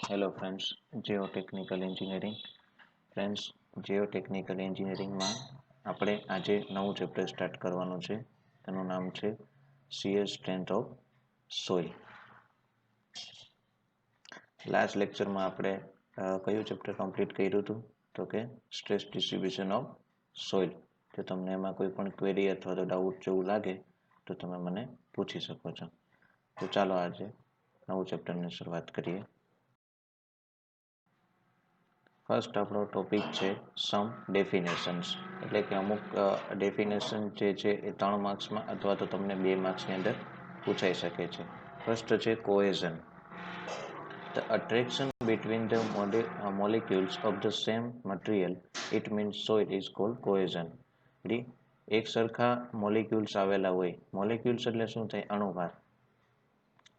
Hello friends, geotechnical engineering. Friends, geotechnical એન્જિનિયરિંગમાં આપણે આજે નવું ચેપ્ટર સ્ટાર્ટ કરવાનું છે. તેનું નામ છે shear strength of soil. Last લેક્ચરમાં આપણે કયું ચેપ્ટર કમ્પ્લીટ કર્યું હતું? તો કે સ્ટ્રેસ ડિસ્ટ્રીબ્યુશન ઓફ સોઇલ. જો તમને એમાં કોઈ પણ ક્વેરી અથવા તો ડાઉટ જેવું લાગે તો તમે મને પૂછી શકો છો. તો ચાલો આજે નવું ચેપ્ટરની શરૂઆત કરીએ. ફર્સ્ટ આપણો ટોપિક છે સમ ડેફિનેશન્સ, એટલે કે અમુક ડેફિનેશન જે છે એ 3 માર્ક્સમાં અથવા તો તમને 2 માર્ક્સની અંદર પૂછાઈ શકે છે. ફર્સ્ટ છે cohesion. The attraction between the molecules of the same material, it means soil, is called cohesion. એક સરખા મોલિક્યુલ્સ આવેલા હોય, મોલિક્યુલ્સ એટલે શું થાય? અણુભાર.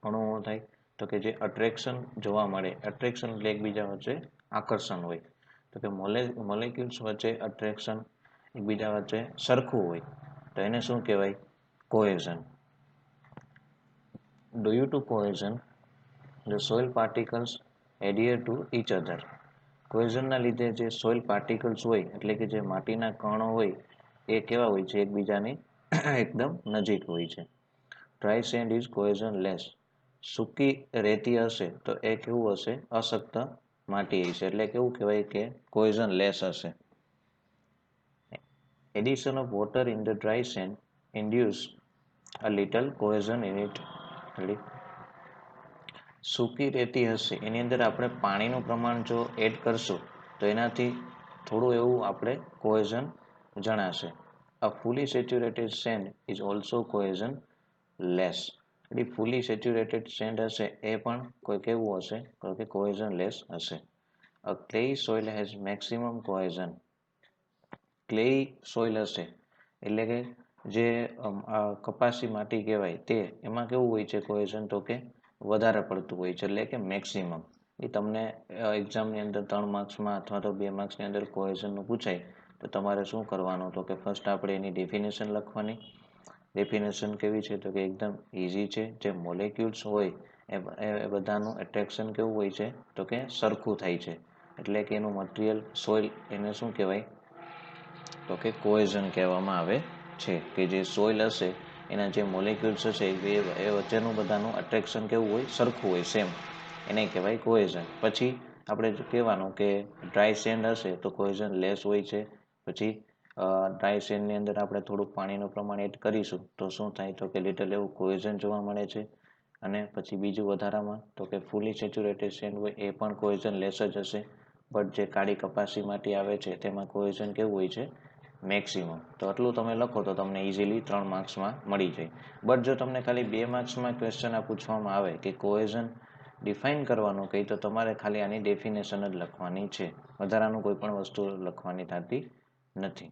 અણુઓ થાય તો કે જે અટ્રેક્શન જોવા મળે, અટ્રેક્શન એટલે એકબીજા વચ્ચે આકર્ષણ હોય. તો કે મોલેક્યુલ્સ વચ્ચે અટ્રેક્શન એકબીજા વચ્ચે સરખું હોય તો એને શું કહેવાય? Cohesion. Due to cohesion, the soil particles adhere to each other. કોહેઝનના લીધે જે સોઇલ પાર્ટિકલ્સ હોય, એટલે કે જે માટીના કણો હોય, એ કેવા હોય છે? એકબીજાની એકદમ નજીક હોય છે. Dry sand is cohesionless. સૂકી રેતી હશે તો એ કેવું હશે? અશક્ત માટી હશે, એટલે કેવું કહેવાય કે કોહેઝન લેસ હશે. Addition of water in the dry sand induce a little cohesion in it. સૂકી રેતી હશે એની અંદર આપણે પાણીનું પ્રમાણ જો એડ કરશું તો એનાથી થોડું એવું આપણે કોહેઝન જણાશે. A fully saturated sand is also cohesion less. એટલે ફૂલી સેચ્યુરેટેડ સેન્ડ હશે એ પણ કોઈ કેવું હશે? તો કે કોહેઝન લેસ હશે. A clay soil has maximum cohesion. Clay soil હશે એટલે કે જે કપાસી માટી કહેવાય તે, એમાં કેવું હોય છે કોહેઝન? તો કે વધારે પડતું હોય છે, એટલે કે મેક્સિમમ. એ તમને એક્ઝામની અંદર 3 માર્ક્સમાં અથવા તો 2 માર્ક્સની અંદર કોહેઝનનું પૂછાય તો તમારે શું કરવાનું? તો કે ફર્સ્ટ આપણે એની ડેફિનેશન લખવાની. ડેફિનેશન કેવી છે? તો કે એકદમ ઇઝી છે. જે મોલેક્યુલ્સ હોય એ બધાનું એટ્રેક્શન કેવું હોય છે? તો કે સરખું થાય છે, એટલે કે એનું મટીરિયલ સોઇલ એને શું કહેવાય? તો કે કોહેઝન કહેવામાં આવે છે. કે જે સોઇલ હશે એના જે મોલેક્યુલ્સ હશે એ વચ્ચેનું બધાનું અટ્રેક્શન કેવું હોય? સરખું હોય, સેમ. એને કહેવાય કોહેઝન. પછી આપણે કહેવાનું કે ડ્રાય સેન્ડ હશે તો કોહેઝન લેસ હોય છે. પછી ડ્રાય સેન્ડની અંદર આપણે થોડુંક પાણીનું પ્રમાણ એડ કરીશું તો શું થાય? તો કે લિટલ એવું કોહેઝન જોવા મળે છે. અને પછી બીજું વધારામાં તો કે ફૂલી સેચ્યુરેટેડ સેન્ડ હોય એ પણ કોહેઝન લેસ જ હશે. બટ જે કાળી કપાસી માટી આવે છે તેમાં કોહેઝન કેવું હોય છે? મેક્સિમમ. તો આટલું તમે લખો તો તમને ઇઝીલી 3 માર્ક્સમાં મળી જાય. બટ જો તમને ખાલી 2 માર્ક્સમાં ક્વેશ્ચન આ પૂછવામાં આવે કે કોહેઝન ડિફાઇન કરવાનું કહી તો તમારે ખાલી આની ડેફિનેશન જ લખવાની છે, વધારાનું કોઈ પણ વસ્તુ લખવાની થતી નથી.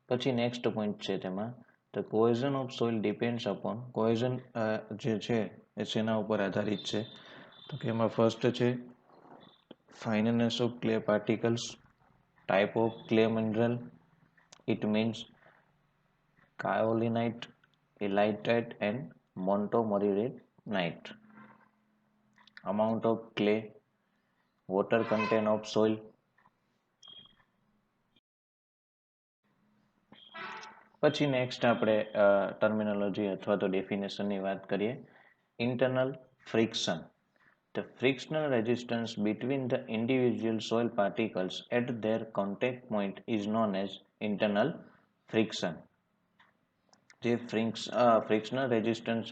પછી નેક્સ્ટ પોઈન્ટ છે તેમાં the cohesion of soil depends upon. Cohesion જે છે એ શેના ઉપર આધારિત છે? તો કે એમાં ફર્સ્ટ છે fineness of clay particles, type of clay mineral, it means kaolinite, elitite and montmorillonite. Amount of clay, water content of soil. પછી નેક્સ્ટ આપણે ટર્મિનોલોજી અથવા તો ડેફિનેશનની વાત કરીએ. Internal friction. The frictional resistance between the individual soil particles at their contact point is known as internal friction. જે frictional resistance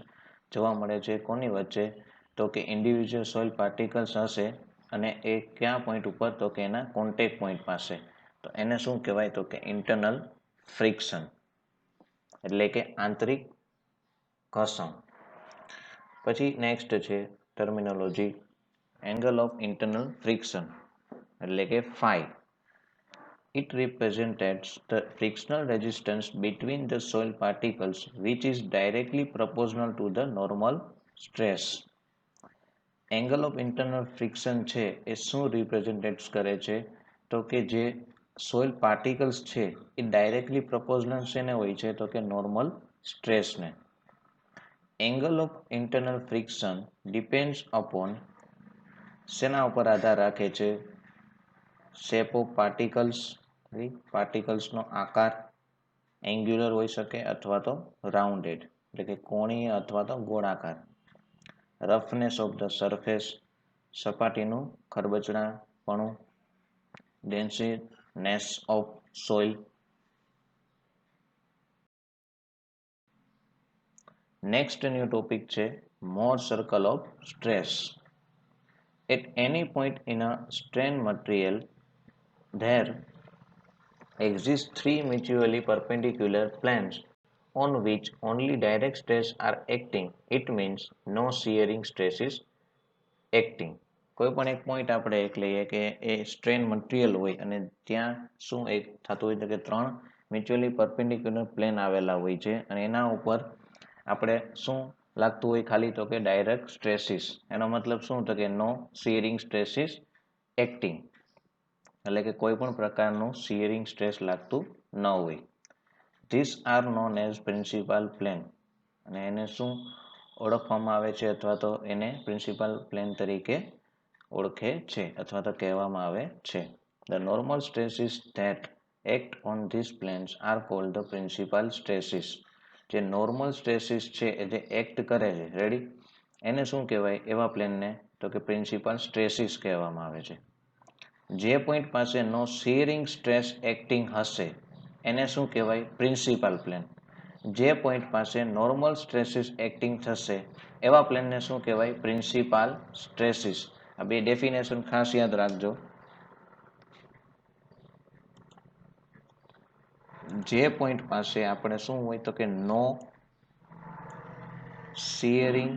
જોવા મળે છે કોની વચ્ચે? તો કે ઇન્ડિવિજ્યુઅલ સોઇલ પાર્ટિકલ્સ હશે અને એ ક્યાં પોઈન્ટ ઉપર? તો કે એના કોન્ટેક્ટ પોઈન્ટ પાસે. તો એને શું કહેવાય? તો કે ઇન્ટરનલ ફ્રિક્શન, એટલે કે આંતરિક ઘર્ષણ. પછી નેક્સ્ટ છે terminology angle of internal friction, એટલે કે phi. It represents the frictional resistance between the soil particles which is directly proportional to the normal stress. Angle of internal friction છે એ શું રિપ્રેઝેન્ટેટ કરે છે? તો કે જે સોઇલ પાર્ટિકલ્સ છે એ ડાયરેક્ટલી પ્રપોઝનલ શેને હોય છે? તો કે નોર્મલ સ્ટ્રેસને. Angle of internal friction depends upon શેના ઉપર આધાર રાખે છે? શેપ ઓફ પાર્ટિકલ્સ, પાર્ટિકલ્સનો આકાર એન્ગ્યુલર હોઈ શકે અથવા તો રાઉન્ડેડ એટલે કે કોણીય અથવા તો ગોળાકાર. રફનેસ ઓફ ધ સરફેસ, સપાટીનું ખરબચડાપણું. Denseness of soil. Next new topic છે Mohr circle of stress. At any point in a strain material, there exist three mutually perpendicular planes on which only direct stress are acting. It means no shearing stress is acting. કોઈ પણ એક point આપણે એક લઈએ કે એ strain material હોય અને ત્યાં શું એક થતું હોય તો કે ત્રણ મ્યુચ્યુઅલી પરપેન્ડિક્યુલર પ્લેન આવેલા હોય છે અને એના ઉપર આપણે શું લાગતું હોય ખાલી તો કે ડાયરેક્ટ સ્ટ્રેસીસ. એનો મતલબ શું તો કે નો શિયરિંગ સ્ટ્રેસીસ એક્ટિંગ એટલે કે કોઈ પણ પ્રકારનું શિયરિંગ સ્ટ્રેસ લાગતું ન હોય. This are known as principal plane અને એને શું ઓળખવામાં આવે છે અથવા તો એને પ્રિન્સિપાલ પ્લેન તરીકે ઓળખે છે અથવા તો કહેવામાં આવે છે. The normal stresses that act on this planes are called the principal stresses. જે નોર્મલ સ્ટ્રેસીસ છે એ જે એક્ટ કરે છે રેડી એને શું કહેવાય એવા પ્લેનને તો કે પ્રિન્સિપાલ સ્ટ્રેસીસ કહેવામાં આવે છે. જે પોઈન્ટ પાસે નો શિયરિંગ સ્ટ્રેસ એક્ટિંગ હશે એને શું કહેવાય? Principal plane. જે પોઈન્ટ પાસે નોર્મલ સ્ટ્રેસીસ એક્ટિંગ થશે એવા પ્લેનને શું કહેવાય? Principal stresses. આ બે ડેફિનેશન ખાસ યાદ રાખજો. જે પોઈન્ટ પાસે આપણે શું હોય તો કે નો શિયરિંગ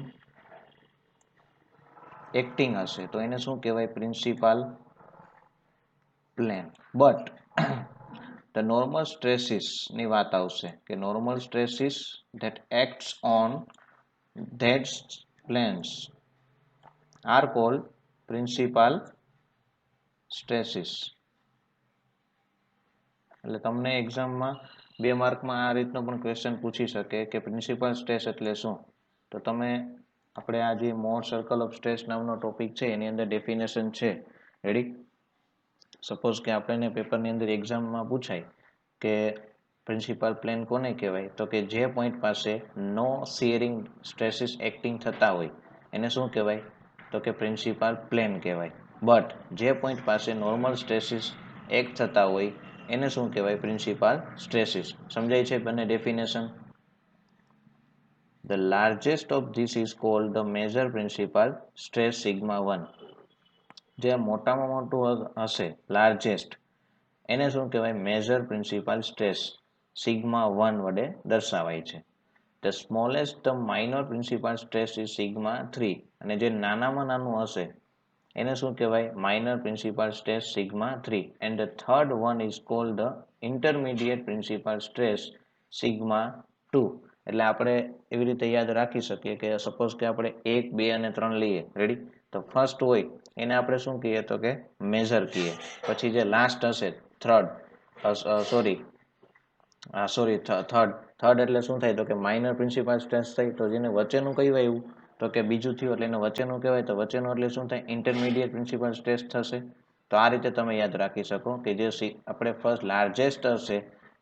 એક્ટિંગ હશે તો એને શું કહેવાય? Principal plane. But the normal stresses ની વાત આવશે કે normal stresses that acts on that planes are called principal stresses. એટલે તમને એક્ઝામમાં 2 માર્કમાં આ રીતનો પણ ક્વેશ્ચન પૂછી શકે કે પ્રિન્સિપલ સ્ટ્રેસ એટલે શું? તો તમે આપણે આ જે મોર સર્કલ ઓફ સ્ટ્રેસ નામનો ટોપિક છે એની અંદર ડેફિનેશન છે રેડી. સપોઝ કે આપણને પેપરની અંદર એક્ઝામમાં પૂછાય કે પ્રિન્સિપાલ પ્લેન કોને કહેવાય તો કે જે પોઈન્ટ પાસે નો શિયરિંગ સ્ટ્રેસીસ એક્ટિંગ થતા હોય એને શું કહેવાય તો કે પ્રિન્સિપાલ પ્લેન કહેવાય. બટ જે પોઈન્ટ પાસે નોર્મલ સ્ટ્રેસીસ એક્ટ થતા હોય એને શું કહેવાય? Principal stresses. સમજાય છે બંને definition? The largest of this is called the major principal stress sigma 1. જે મોટામાં મોટું હશે લાર્જેસ્ટ એને શું કહેવાય? મેજર પ્રિન્સિપાલ સ્ટ્રેસ સિગ્મા 1 વડે દર્શાવાય છે. The smallest the minor principal stress is sigma 3 અને જે નાનામાં નાનું હશે એને શું કહેવાય? Minor principal stress sigma 3 and the third one is called the intermediate principal stress sigma 2. એટલે આપણે એવી રીતે યાદ રાખી શકીએ કે સપોઝ કે આપણે 1 2 અને 3 લઈએ રેડી તો ફર્સ્ટ હોય એને આપણે શું કહીએ તો કે મેજર કહીએ. પછી જે લાસ્ટ હશે થર્ડ થર્ડ એટલે શું થાય તો કે માઇનર પ્રિન્સિપાલ સ્ટ્રેસ થાય. તો જેને વચ્ચેનું કયું આવ્યું તો કે બીજું થયું એટલે એને વચ્ચેનું કહેવાય. તો વચ્ચેનું એટલે શું થાય? ઇન્ટરમીડિયેટ પ્રિન્સિપાલ સ્ટ્રેસ થશે. તો આ રીતે તમે યાદ રાખી શકો કે જે આપણે ફર્સ્ટ લાર્જેસ્ટ હશે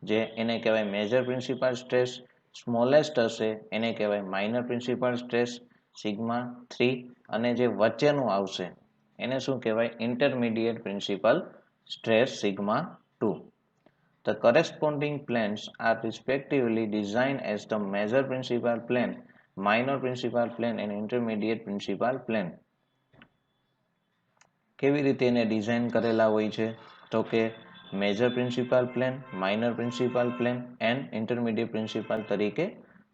જે એને કહેવાય મેજર પ્રિન્સિપાલ સ્ટ્રેસ. સ્મોલેસ્ટ હશે એને કહેવાય માઇનર પ્રિન્સિપાલ સ્ટ્રેસ સિગ્મા 3 અને જે વચ્ચેનું આવશે એને શું કહેવાય? Intermediate principal stress sigma 2. The corresponding planes are respectively designed as the major principal plane, minor principal plane and intermediate principal plane. કેવી રીતે એને ડિઝાઇન કરેલા હોય છે તો કે major principal plane, minor principal plane and intermediate principal તરીકે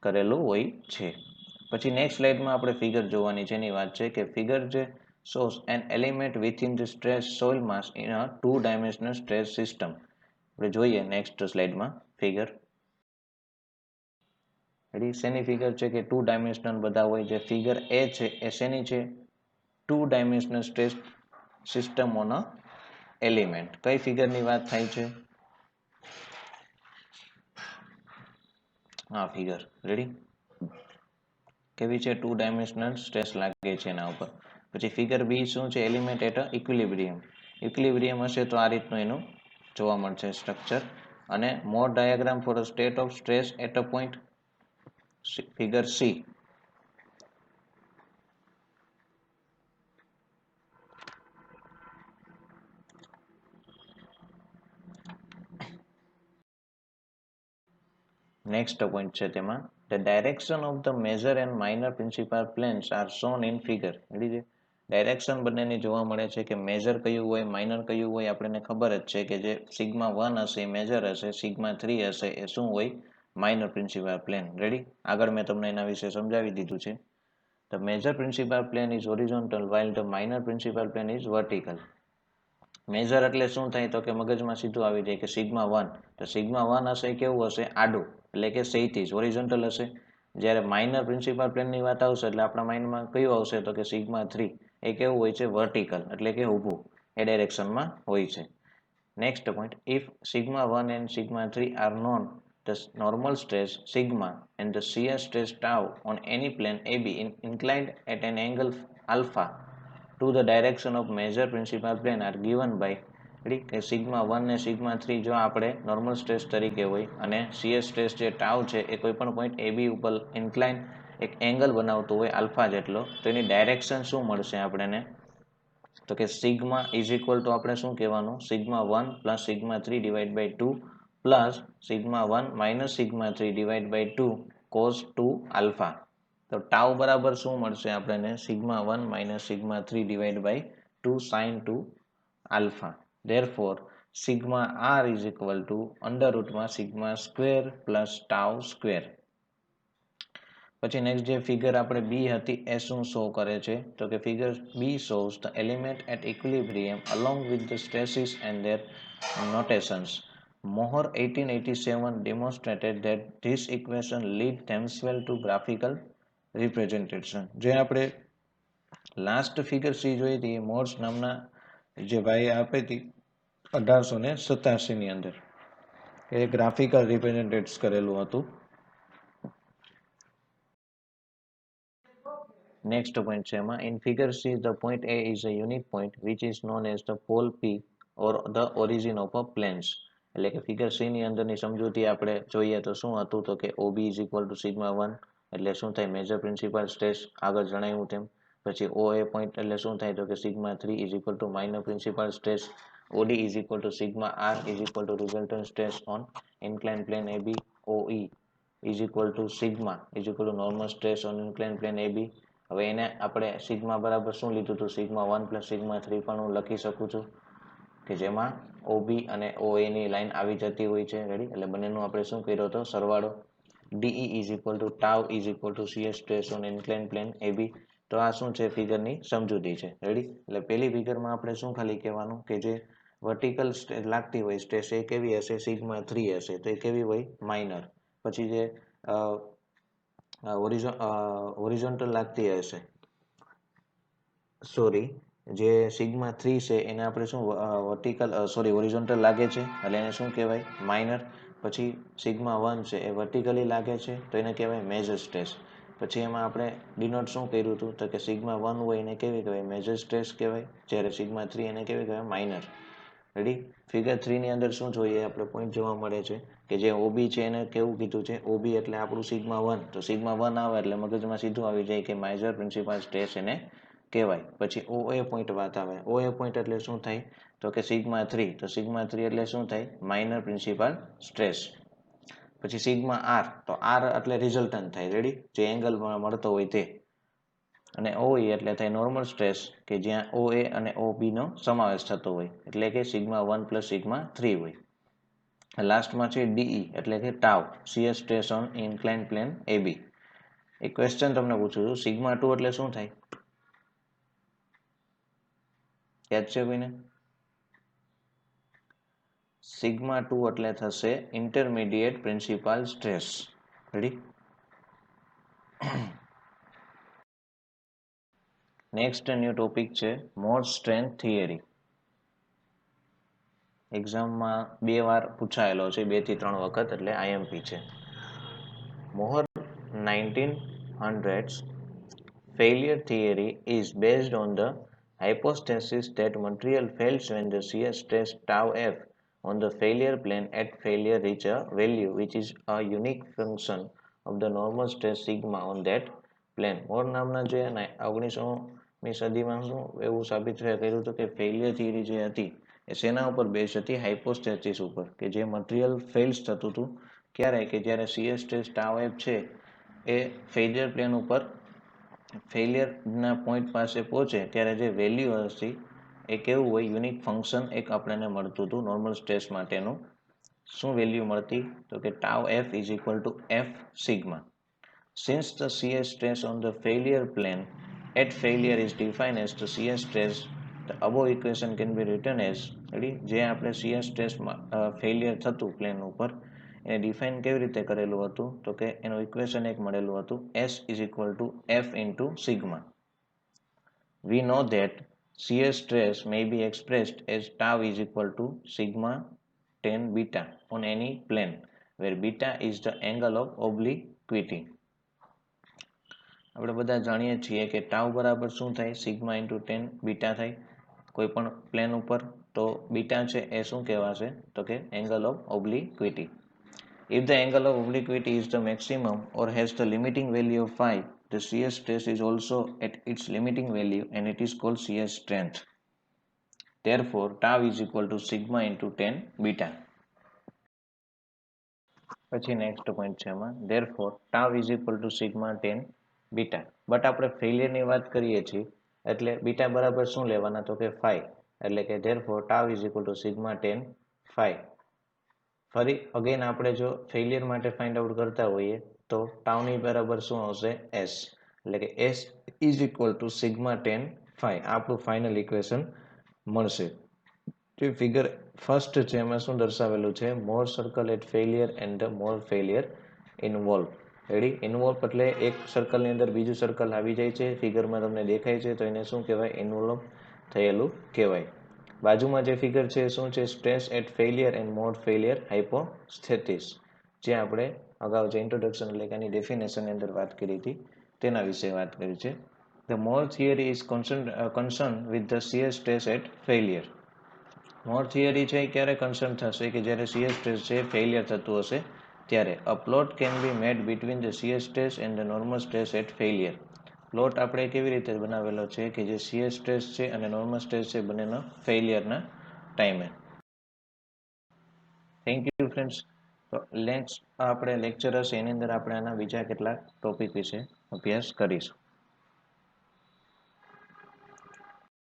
કરેલું હોય છે. પછી નેક્સ્ટ સ્લાઇડમાં આપણે ફિગર જોવાની છે એની વાત છે કે ફિગર જે shows an element within the stress soil mass in a two-dimensional stress system. આપણે જોઈએ નેક્સ્ટ સ્લાઇડમાં ફિગર. શેની ફિગર છે કે 2 ડાયમેન્શનલ બધા હોય. જે ફિગર એ છે એ શેની છે? 2 dimensional stress system on a element. કઈ ફિગરની વાત થાય છે? હા ફિગર રેડી કેવી છે? 2 ડાયમેન્શનલ સ્ટ્રેસ લાગે છે એના ઉપર. પછી ફિગર બી શું છે, element at a equilibrium. Equilibrium હશે તો આ રીતનું એનું જોવા મળશે સ્ટ્રક્ચર. અને Mohr diagram for a state of stress at a point, figure C. Next point છે તેમાં, the direction of the major and minor principal planes are shown in figure. Ready છે. ડાયરેક્શન બંનેની જોવા મળે છે કે મેજર કયું હોય, માઇનર કયું હોય. આપણને ખબર જ છે કે જે સિગ્મા 1 હશે એ મેજર હશે, સિગ્મા 3 હશે એ શું હોય, માઇનર પ્રિન્સિપલ પ્લેન. રેડી. આગળ મેં તમને એના વિશે સમજાવી દીધું છે. The major principal plane is horizontal while the minor principal plane is vertical. Major એટલે શું થાય તો કે મગજમાં સીધું આવી જાય કે સિગ્મા 1, તો સિગ્મા 1 હશે કેવું હશે, આડું, એટલે કે ક્ષૈતિજ, હોરિઝોન્ટલ હશે. જ્યારે માઇનર પ્રિન્સિપલ પ્લેનની વાત આવશે એટલે આપણા માઇન્ડમાં કયું આવશે તો કે સિગ્મા 3, એ કેવું હોય છે, વર્ટિકલ, એટલે કે ઊભું, એ ડાયરેક્શનમાં હોય છે. Next point, if sigma 1 and sigma 3 are known, the normal stress sigma and the shear stress tau on any plane AB inclined at an angle alpha to the direction of major principal plane are given by, કે sigma 1 ને sigma 3 જો આપણે normal stress તરીકે હોય અને shear stress જે tau છે એ કોઈ પણ પોઈન્ટ AB ઉપર ઇન્ક્લાઇન એક એંગલ બનાવતો હોય આલ્ફા જેટલો, તો એની ડાયરેક્શન શું મળશે આપણને તો કે સિગ્મા ઇઝ ઇક્વલ ટુ આપણે શું કહેવાનું, sigma 1 plus sigma 3 divide by 2 plus sigma 1 minus sigma 3 divide by 2 cos 2 alpha. તો ટાઉ બરાબર શું મળશે આપણને, sigma 1 minus sigma 3 divide by 2 sine 2 alpha. Therefore, sigma r is equal to under રૂટમાં sigma square plus tau square. પછી next જે figure આપણે B હતી એ શું શો કરે છે તો કે figure B shows the element at equilibrium along with the stresses and their notations. Mohr 1887 demonstrated that this equation lead themselves to graphical representation. જે આપણે લાસ્ટ ફિગર સી જોઈ હતી, મોર્સ નામના જે ભાઈ આપી હતી 1887 ની અંદર, એ ગ્રાફિકલ રિપ્રેઝેન્ટેટ્સ કરેલું હતું. નેક્સ્ટ પોઈન્ટ છે એમાં, in figure C the point A is a unique point which is known as the pole P or the origin of a planes. એટલે કે ફિગર સી ની અંદરની સમજૂતી આપણે જોઈએ તો શું હતું તો કે OB is equal to sigma 1, એટલે શું થાય, મેજર પ્રિન્સિપલ સ્ટ્રેસ, આગળ જણાવ્યું તેમ. પછી ઓ એ પોઈન્ટ એટલે શું થાય તો કે sigma 3 is equal to minor principal stress. OD is equal to sigma R is equal to resultant stress on incline plane AB. OE is equal to sigma is equal to normal stress on incline plane AB. હવે એને આપણે sigma બરાબર શું લીધું હતું, sigma 1 plus sigma 3 પણ હું લખી શકું છું કે જેમાં ઓબી અને ઓએ ની લાઈન આવી જતી હોય છે. રેડી. એટલે બંનેનું આપણે શું કર્યો હતો, સરવાળો. DE is equal to tau is equal to shear stress on incline plane AB. તો આ શું છે, ફિગરની સમજૂતી છે. રેડી. એટલે પહેલી ફિગરમાં આપણે શું ખાલી કહેવાનું કે જે વર્ટિકલ લાગતી હોય સ્ટ્રેસ એ કેવી હશે, સિગ્મા 3 હશે, તો એ કેવી હોય, માઇનર. પછી જે હોરિઝોન્ટલ લાગતી હશે, સોરી, જે સિગ્મા 3 છે એને આપણે શું વર્ટિકલ હોરિઝોન્ટલ લાગે છે એટલે એને શું કહેવાય, માઇનર. પછી સિગ્મા 1 છે એ વર્ટિકલી લાગે છે તો એને કહેવાય મેજર સ્ટ્રેસ. પછી એમાં આપણે ડિનોટ શું કર્યું હતું તો કે સિગ્મા 1 હોય એને કેવી કહેવાય, મેજર સ્ટ્રેસ કહેવાય, જ્યારે સિગ્મા 3 એને કેવી કહેવાય, માઇનર. રેડી. ફિગર 3 ની અંદર શું જોઈએ આપણે પોઈન્ટ જોવા મળે છે કે જે ઓબી છે એને કેવું કીધું છે, ઓબી એટલે આપણું સિગ્મા 1, તો સિગ્મા 1 આવે એટલે મગજમાં સીધું આવી જાય કે મેજર પ્રિન્સિપલ સ્ટ્રેસ એને કહેવાય. પછી ઓએ પોઈન્ટ વાત આવે, ઓએ પોઈન્ટ એટલે શું થાય તો કે સિગ્મા 3, તો સિગ્મા 3 એટલે શું થાય, માઇનર પ્રિન્સિપલ સ્ટ્રેસ. પછી સિગ્મા આર, તો આર એટલે રિઝલ્ટન્ટ થાય. રેડી. જે એંગલ મળતો હોય તે. અને ઓઈ એટલે થાય નોર્મલ સ્ટ્રેસ, કે જ્યાં ઓએ અને ઓબી નો સમાવેશ થતો હોય, એટલે કે સિગ્મા 1 પ્લસ સિગ્મા 3 હોય. લાસ્ટમાં છે ડીઈ એટલે કે tau, shear stress on incline plane AB. એક ક્વેશ્ચન તમને પૂછું છું, સિગ્મા 2 એટલે શું થાય, યાદ છે કોઈને? સિગ્મા 2 એટલે થશે intermediate principal stress. Ready. Next new topic છે મોર સ્ટ્રેન્થ થિયરી. એક્ઝામમાં 2 વાર પૂછાયેલો છે, 2 થી 3 વખત, એટલે આઈએમપી છે. મોહર 1900 failure theory is based on the hypothesis that material fails when the shear stress tau f on the failure plane at failure reach a value which is a unique function of the normal stress sigma on that plane. મોર નામના જે 19મી સદીમાં શું એવું સાબિત કર્યું હતું કે failure theory જે હતી એ શેના ઉપર બેઝ હતી? હાઇપોસ્ટેસિસ ઉપર, કે જે મટીરિયલ ફેલ્સ થતું હતું ક્યારે? કે જ્યારે શિયર સ્ટ્રેસ ટાઉ એફ છે એ ફેલિયર પ્લેન ઉપર ફેલિયરના પોઈન્ટ પાસે પહોંચે ત્યારે જે વેલ્યુ હશે એ કેવું હોય? યુનિક ફંક્શન એક આપણને મળતું હતું નોર્મલ સ્ટ્રેસ માટેનું. શું વેલ્યુ મળતી? તો કે tau F is equal to f sigma. Since the shear stress on the failure plane at failure is defined as the shear stress, the above equation can be written as જે આપણે shear stress failure થતું plane ઉપર એને define કેવી રીતે કરેલું હતું? તો કે એનું ઇક્વેશન એક મળેલું હતું S is equal to F into sigma. We know that shear stress may be expressed as tau is equal to sigma tan beta on any plane where beta is the angle of obliquity. આપણે બધા જાણીએ છીએ કે tau બરાબર શું થાય? Sigma into ten beta થાય કોઈ પણ પ્લેન ઉપર. તો બીટા છે એ શું કહેવાશે? તો કે angle of obliquity. If the angle of obliquity is the maximum or has the limiting value of phi, the shear stress is also at its limiting value and it is called shear strength. Therefore, tau is equal to sigma into tan beta. પછી next point છે એમાં therefore tau is equal to sigma tan beta. But આપણે ફેલિયરની વાત કરીએ છીએ એટલે beta બરાબર શું લેવાના? તો કે phi. એટલે કે therefore tau is equal to sigma tan phi. ફરી અગેન આપણે જો ફેલિયર માટે ફાઇન્ડ આઉટ કરતા હોઈએ તો ટાઉની બરાબર શું આવશે? S. એટલે કે S is equal to sigma tan phi. આપણું ફાઇનલ ઇક્વેશન મળશે. જે ફિગર ફર્સ્ટ છે એમાં શું દર્શાવેલું છે? Mohr circle at failure and the Mohr failure involve. Ready? Involve એટલે એક સર્કલની અંદર બીજું સર્કલ આવી જાય છે, ફિગરમાં તમને દેખાય છે તો એને શું કહેવાય? ઇન્વોલ્વ થયેલું કહેવાય. બાજુમાં જે ફિગર છે શું છે? Stress at failure and Mohr failure hypothesis, જે આપણે અગાઉ જે ઇન્ટ્રોડક્શન એટલે કે એની ડેફિનેશનની અંદર વાત કરી હતી તેના વિશે વાત કરી છે. The Mohr theory is concern with the shear stress at failure. Mohr theory છે ક્યારે કન્સર્ન થશે? કે જ્યારે શિયર સ્ટ્રેસ છે ફેલિયર થતું હશે ત્યારે. A plot can be made between the shear stress and the normal stress at failure. Plot આપણે કેવી રીતે બનાવેલો છે? કે જે શિયર સ્ટ્રેસ છે અને નોર્મલ સ્ટ્રેસ છે બંનેનો ફેલિયરના ટાઈમે. Thank you friends. તો નેક્સ્ટ આપણે લેક્ચર હશે એની અંદર આપણે આના બીજા કેટલાક ટોપિક વિશે અભ્યાસ કરીશું.